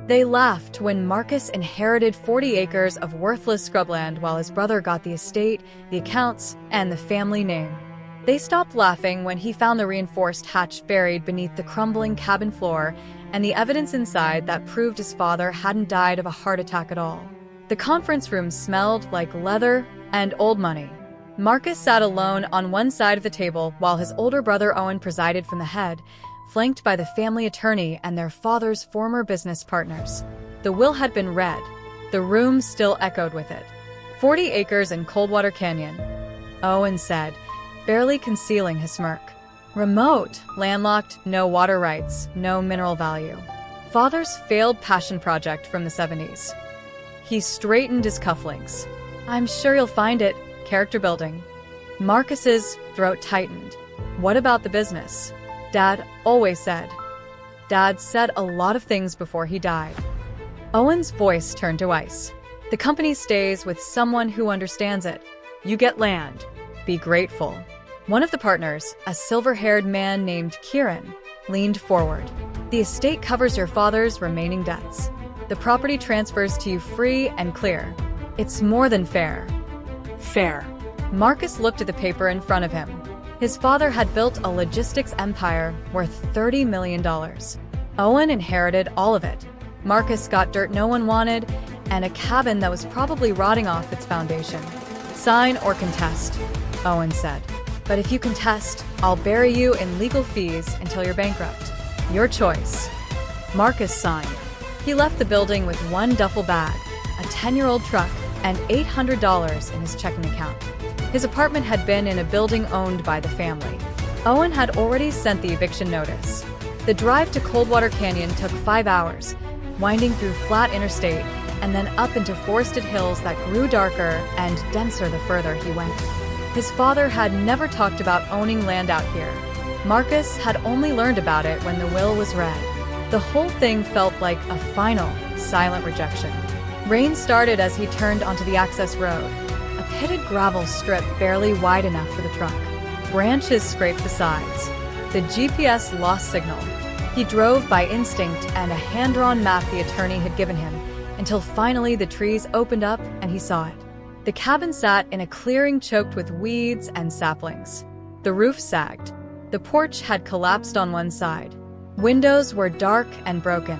They laughed when Marcus inherited 40 acres of worthless scrubland while his brother got the estate, the accounts, and the family name. They stopped laughing when he found the reinforced hatch buried beneath the crumbling cabin floor and the evidence inside that proved his father hadn't died of a heart attack at all. The conference room smelled like leather and old money. Marcus sat alone on one side of the table while his older brother Owen presided from the head, flanked by the family attorney and their father's former business partners. The will had been read. The room still echoed with it. 40 acres in Coldwater Canyon, Owen said, barely concealing his smirk. Remote, landlocked, no water rights, no mineral value. Father's failed passion project from the 70s. He straightened his cufflinks. I'm sure you'll find it character building. Marcus's throat tightened. What about the business? Dad always said. Dad said a lot of things before he died. Owen's voice turned to ice. The company stays with someone who understands it. You get land. Be grateful. One of the partners, a silver-haired man named Kieran, leaned forward. The estate covers your father's remaining debts. The property transfers to you free and clear. It's more than fair. Fair. Marcus looked at the paper in front of him. His father had built a logistics empire worth $30 million. Owen inherited all of it. Marcus got dirt no one wanted and a cabin that was probably rotting off its foundation. Sign or contest, Owen said. But if you contest, I'll bury you in legal fees until you're bankrupt. Your choice. Marcus signed. He left the building with one duffel bag, a 10-year-old truck, and $800 in his checking account. His apartment had been in a building owned by the family. Owen had already sent the eviction notice. The drive to Coldwater Canyon took 5 hours, winding through flat interstate and then up into forested hills that grew darker and denser the further he went. His father had never talked about owning land out here. Marcus had only learned about it when the will was read. The whole thing felt like a final, silent rejection. Rain started as he turned onto the access road, a pitted gravel strip barely wide enough for the truck. Branches scraped the sides. The GPS lost signal. He drove by instinct and a hand-drawn map the attorney had given him, until finally the trees opened up and he saw it. The cabin sat in a clearing choked with weeds and saplings. The roof sagged. The porch had collapsed on one side. Windows were dark and broken.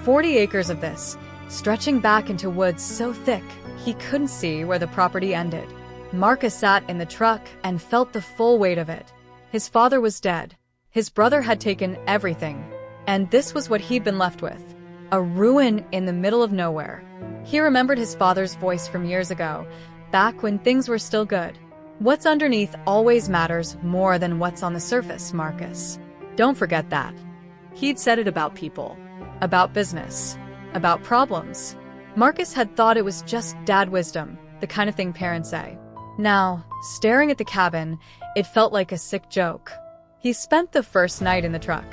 40 acres of this, stretching back into woods so thick he couldn't see where the property ended. Marcus sat in the truck and felt the full weight of it. His father was dead. His brother had taken everything. And this was what he'd been left with. A ruin in the middle of nowhere. He remembered his father's voice from years ago, back when things were still good. What's underneath always matters more than what's on the surface, Marcus. Don't forget that. He'd said it about people, about business, about problems. Marcus had thought it was just dad wisdom, the kind of thing parents say. Now, staring at the cabin, it felt like a sick joke. He spent the first night in the truck.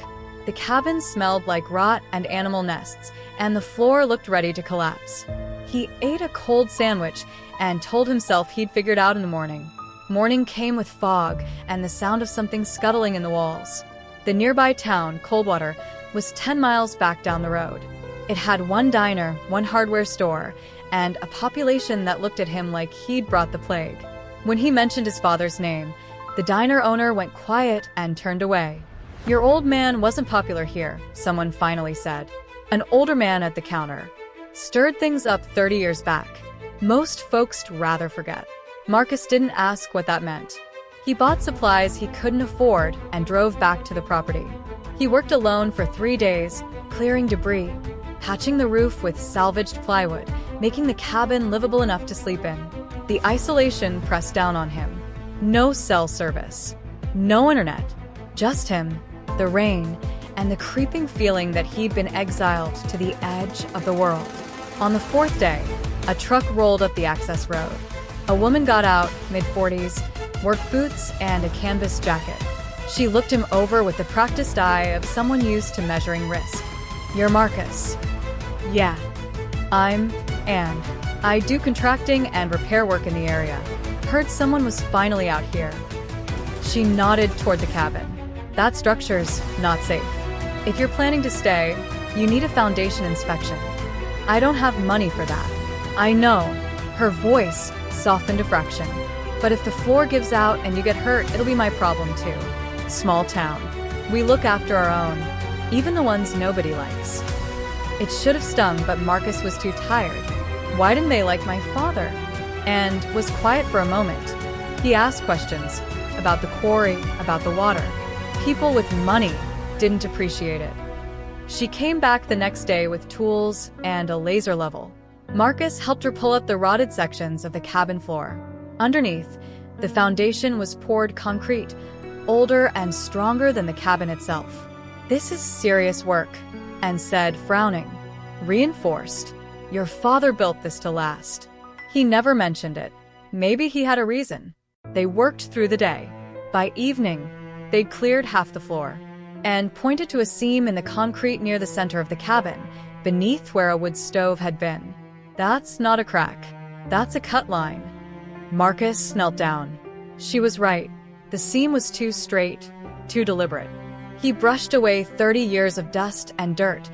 The cabin smelled like rot and animal nests, and the floor looked ready to collapse. He ate a cold sandwich and told himself he'd figure it out in the morning. Morning came with fog and the sound of something scuttling in the walls. The nearby town, Coldwater, was 10 miles back down the road. It had one diner, one hardware store, and a population that looked at him like he'd brought the plague. When he mentioned his father's name, the diner owner went quiet and turned away. Your old man wasn't popular here, someone finally said. An older man at the counter. Stirred things up 30 years back. Most folks'd rather forget. Marcus didn't ask what that meant. He bought supplies he couldn't afford and drove back to the property. He worked alone for 3 days, clearing debris, patching the roof with salvaged plywood, making the cabin livable enough to sleep in. The isolation pressed down on him. No cell service. No internet. Just him, the rain, and the creeping feeling that he'd been exiled to the edge of the world. On the 4th day, a truck rolled up the access road. A woman got out, mid-40s, work boots and a canvas jacket. She looked him over with the practiced eye of someone used to measuring risk. You're Marcus. Yeah, I'm Anne. I do contracting and repair work in the area. Heard someone was finally out here. She nodded toward the cabin. That structure's not safe. If you're planning to stay, You need a foundation inspection. I don't have money for that. I know. Her voice softened a fraction. But if the floor gives out and you get hurt, it'll be my problem too. Small town. We look after our own, even the ones nobody likes. It should have stung, but Marcus was too tired. Why didn't they like my father? And was quiet for a moment. He asked questions about the quarry, about the water. People with money didn't appreciate it. She came back the next day with tools and a laser level. Marcus helped her pull up the rotted sections of the cabin floor. Underneath, the foundation was poured concrete, older and stronger than the cabin itself. This is serious work, and said, frowning. Reinforced. Your father built this to last. He never mentioned it. Maybe he had a reason. They worked through the day. By evening, they'd cleared half the floor and pointed to a seam in the concrete near the center of the cabin, beneath where a wood stove had been. That's not a crack. That's a cut line. Marcus knelt down. She was right. The seam was too straight, too deliberate. He brushed away 30 years of dust and dirt,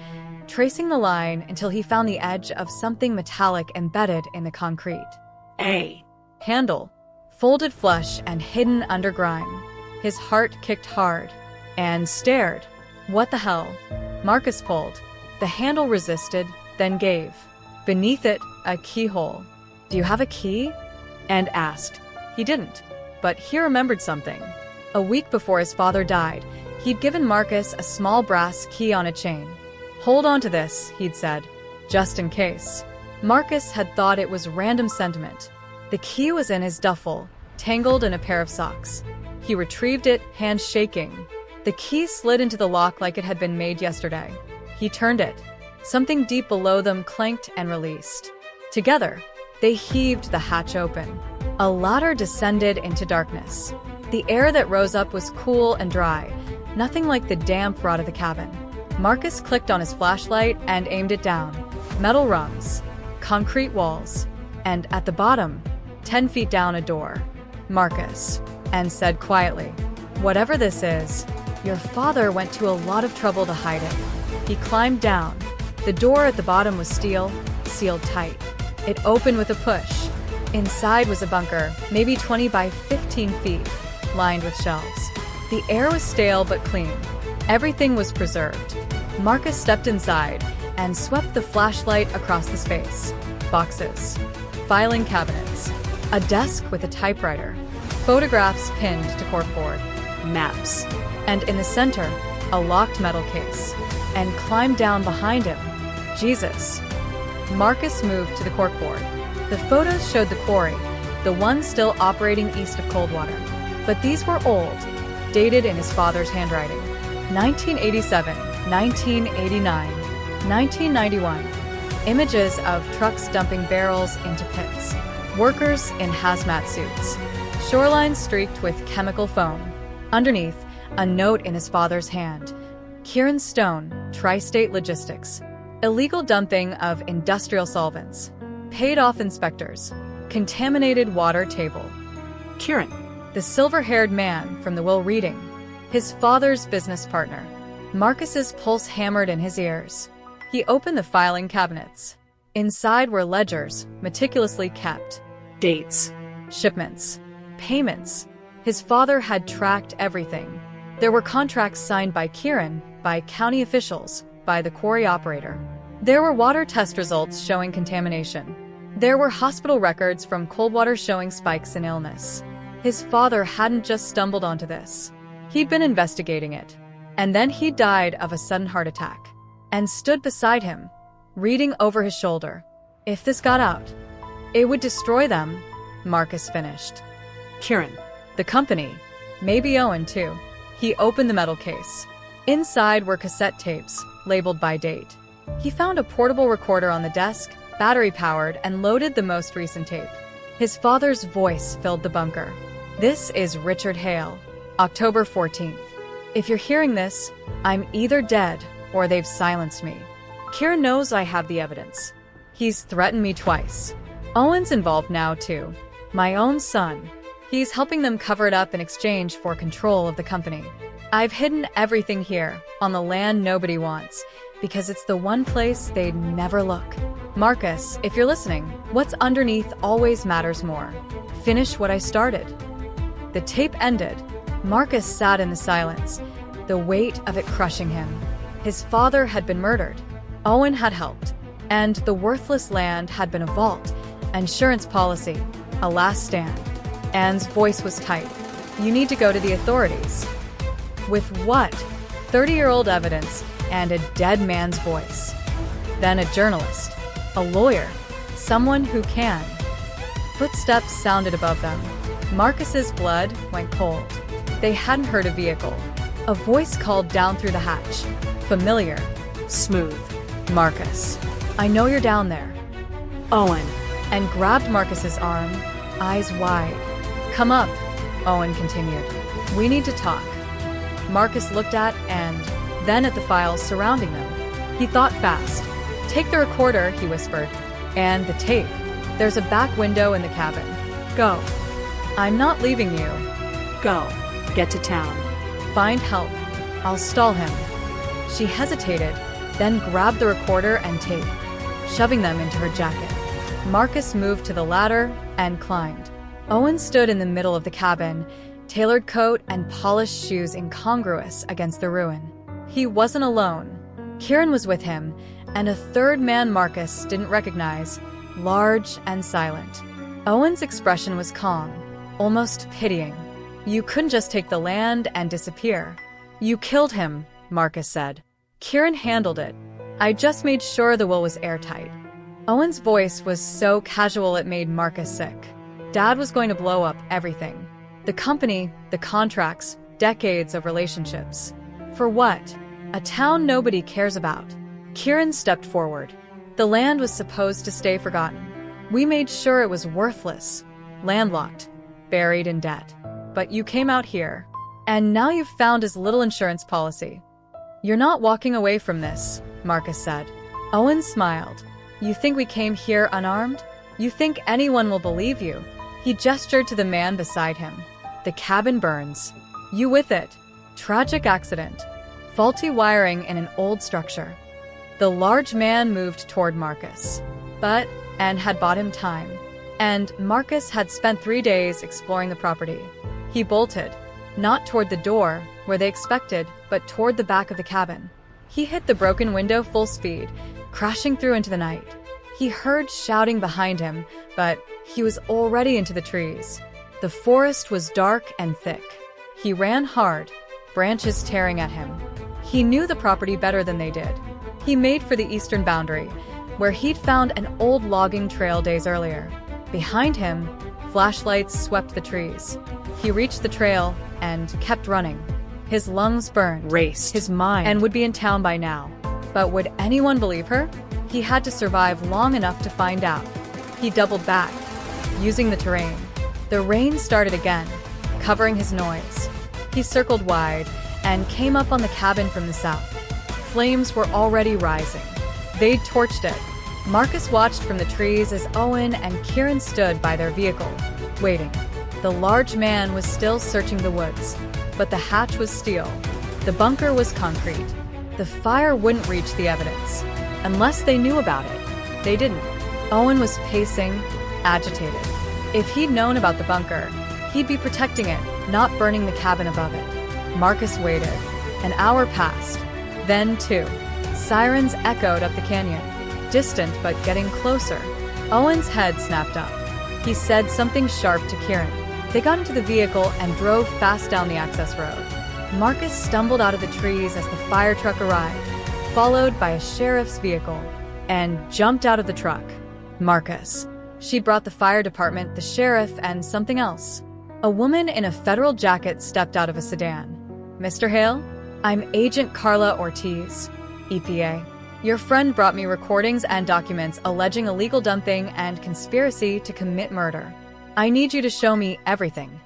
tracing the line until he found the edge of something metallic embedded in the concrete. A handle, folded flush and hidden under grime. His heart kicked hard and stared. What the hell? Marcus pulled. The handle resisted, then gave. Beneath it, a keyhole. Do you have a key? And asked. He didn't, but he remembered something. A week before his father died, he'd given Marcus a small brass key on a chain. Hold on to this, he'd said, just in case. Marcus had thought it was random sentiment. The key was in his duffel, tangled in a pair of socks. He retrieved it, hands shaking. The key slid into the lock like it had been made yesterday. He turned it. Something deep below them clanked and released. Together, they heaved the hatch open. A ladder descended into darkness. The air that rose up was cool and dry, nothing like the damp rot of the cabin. Marcus clicked on his flashlight and aimed it down. Metal rungs, concrete walls, and at the bottom, 10 feet down, a door. Marcus, and said quietly, whatever this is, your father went to a lot of trouble to hide it. He climbed down. The door at the bottom was steel, sealed tight. It opened with a push. Inside was a bunker, maybe 20 by 15 feet, lined with shelves. The air was stale but clean. Everything was preserved. Marcus stepped inside and swept the flashlight across the space. Boxes, filing cabinets, a desk with a typewriter, photographs pinned to corkboard, maps, and in the center, a locked metal case, and climbed down behind him. Jesus. Marcus moved to the corkboard. The photos showed the quarry, the one still operating east of Coldwater. But these were old, dated in his father's handwriting. 1987, 1989, 1991. Images of trucks dumping barrels into pits. Workers in hazmat suits. Shorelines streaked with chemical foam. Underneath, a note in his father's hand. Kieran Stone, Tri-State Logistics. Illegal dumping of industrial solvents. Paid off inspectors. Contaminated water table. Kieran. The silver-haired man from the will reading. His father's business partner. Marcus's pulse hammered in his ears. He opened the filing cabinets. Inside were ledgers, meticulously kept. Dates. Shipments. Payments. His father had tracked everything. There were contracts signed by Kieran, by county officials, by the quarry operator. There were water test results showing contamination. There were hospital records from Coldwater showing spikes in illness. His father hadn't just stumbled onto this. He'd been investigating it. And then he died of a sudden heart attack. And stood beside him, reading over his shoulder. If this got out, it would destroy them, Marcus finished. Kieran. The company. Maybe Owen, too. He opened the metal case. Inside were cassette tapes, labeled by date. He found a portable recorder on the desk, battery-powered, and loaded the most recent tape. His father's voice filled the bunker. This is Richard Hale, October 14th. If you're hearing this, I'm either dead or they've silenced me. Kieran knows I have the evidence. He's threatened me twice. Owen's involved now, too. My own son. He's helping them cover it up in exchange for control of the company. I've hidden everything here, on the land nobody wants, because it's the one place they'd never look. Marcus, if you're listening, what's underneath always matters more. Finish what I started. The tape ended. Marcus sat in the silence, the weight of it crushing him. His father had been murdered. Owen had helped. And the worthless land had been a vault, insurance policy, a last stand. Anne's voice was tight. You need to go to the authorities. With what? 30-year-old evidence and a dead man's voice. Then a journalist, a lawyer, someone who can. Footsteps sounded above them. Marcus's blood went cold. They hadn't heard a vehicle. A voice called down through the hatch. Familiar. Smooth. Marcus, I know you're down there. Owen. And grabbed Marcus's arm, eyes wide. Come up, Owen continued. We need to talk. Marcus looked at and then at the files surrounding them. He thought fast. Take the recorder, he whispered. And the tape. There's a back window in the cabin. Go. I'm not leaving you. Go. Get to town. Find help. I'll stall him. She hesitated, then grabbed the recorder and tape, shoving them into her jacket. Marcus moved to the ladder and climbed. Owen stood in the middle of the cabin, tailored coat and polished shoes incongruous against the ruin. He wasn't alone. Kieran was with him, and a third man Marcus didn't recognize, large and silent. Owen's expression was calm, almost pitying. You couldn't just take the land and disappear. You killed him, Marcus said. Kieran handled it. I just made sure the will was airtight. Owen's voice was so casual it made Marcus sick. Dad was going to blow up everything. The company, the contracts, decades of relationships. For what? A town nobody cares about. Kieran stepped forward. The land was supposed to stay forgotten. We made sure it was worthless, landlocked, buried in debt. But you came out here, and now you've found his little insurance policy. You're not walking away from this, Marcus said. Owen smiled. You think we came here unarmed? You think anyone will believe you? He gestured to the man beside him. The cabin burns. You with it. Tragic accident. Faulty wiring in an old structure. The large man moved toward Marcus. But Anne had bought him time. And Marcus had spent 3 days exploring the property. He bolted, not toward the door, where they expected, but toward the back of the cabin. He hit the broken window full speed, crashing through into the night. He heard shouting behind him, but he was already into the trees. The forest was dark and thick. He ran hard, branches tearing at him. He knew the property better than they did. He made for the eastern boundary, where he'd found an old logging trail days earlier. Behind him, flashlights swept the trees. He reached the trail and kept running. His lungs burned. Raced. His mind. And would be in town by now. But would anyone believe her? He had to survive long enough to find out. He doubled back, using the terrain. The rain started again, covering his noise. He circled wide and came up on the cabin from the south. Flames were already rising. They'd torched it. Marcus watched from the trees as Owen and Kieran stood by their vehicle, waiting. The large man was still searching the woods, but the hatch was steel. The bunker was concrete. The fire wouldn't reach the evidence, unless they knew about it. They didn't. Owen was pacing, agitated. If he'd known about the bunker, he'd be protecting it, not burning the cabin above it. Marcus waited. An hour passed. Then 2. Sirens echoed up the canyon, distant but getting closer. Owen's head snapped up. He said something sharp to Kieran. They got into the vehicle and drove fast down the access road. Marcus stumbled out of the trees as the fire truck arrived, followed by a sheriff's vehicle, and jumped out of the truck. Marcus. She'd brought the fire department, the sheriff, and something else. A woman in a federal jacket stepped out of a sedan. Mr. Hale? I'm Agent Carla Ortiz, EPA. Your friend brought me recordings and documents alleging illegal dumping and conspiracy to commit murder. I need you to show me everything.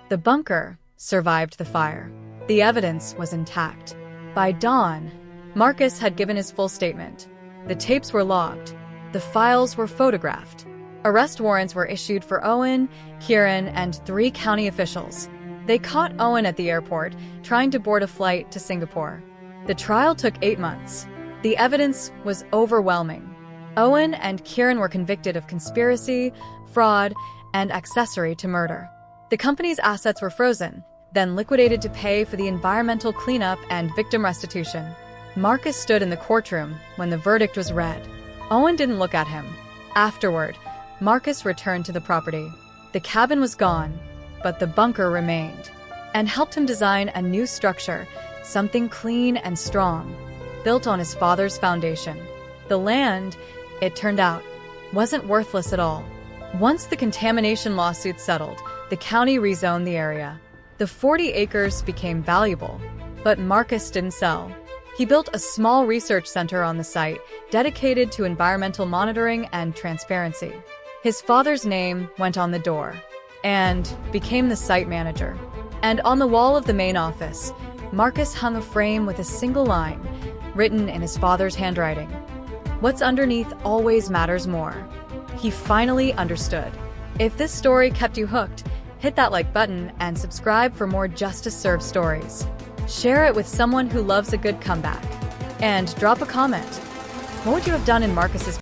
The bunker survived the fire. The evidence was intact. By dawn, Marcus had given his full statement. The tapes were logged. The files were photographed. Arrest warrants were issued for Owen, Kieran, and 3 county officials. They caught Owen at the airport, trying to board a flight to Singapore. The trial took 8 months. The evidence was overwhelming. Owen and Kieran were convicted of conspiracy, fraud, and accessory to murder. The company's assets were frozen, then liquidated to pay for the environmental cleanup and victim restitution. Marcus stood in the courtroom when the verdict was read. Owen didn't look at him. Afterward, Marcus returned to the property. The cabin was gone, but the bunker remained, and helped him design a new structure, something clean and strong, built on his father's foundation. The land, it turned out, wasn't worthless at all. Once the contamination lawsuit settled, the county rezoned the area. The 40 acres became valuable, but Marcus didn't sell. He built a small research center on the site, dedicated to environmental monitoring and transparency. His father's name went on the door, and became the site manager. And on the wall of the main office, Marcus hung a frame with a single line, written in his father's handwriting. What's underneath always matters more. He finally understood. If this story kept you hooked, hit that like button and subscribe for more Justice Served stories. Share it with someone who loves a good comeback. And drop a comment. What would you have done in Marcus's